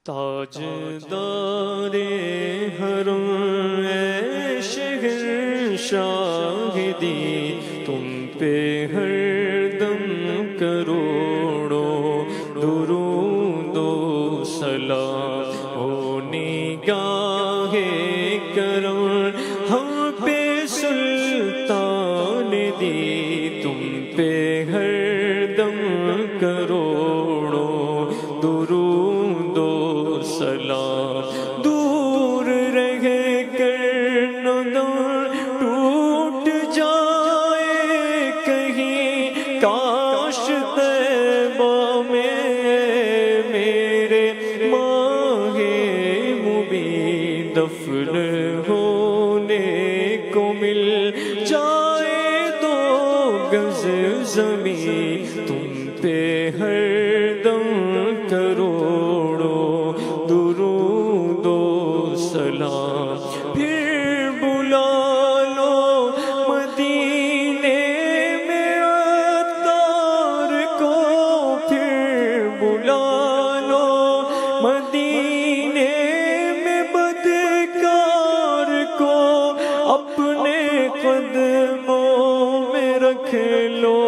تاجدار حرم اے شہنشاہ دی، تم پہ ہر دم کروڑوں درود و سلام ہو نگاہ کرم ہم پہ سلطان دی، تم پہ ہر دم کروڑوں درود و سلام۔ دور رہ کر نہ دم ٹوٹ جائے کہیں، کاش طیبہ میں میرے ماہ مبین دفن ہونے کو مل جائے دو گز زمین، تم پہ ہر دم کروڑوں درود و سلام۔ پھر بلا لو مدینے میں عطار کو، پھر بلا لو مدینے میں بدکار کو، اپنے قدموں میں رکھ لو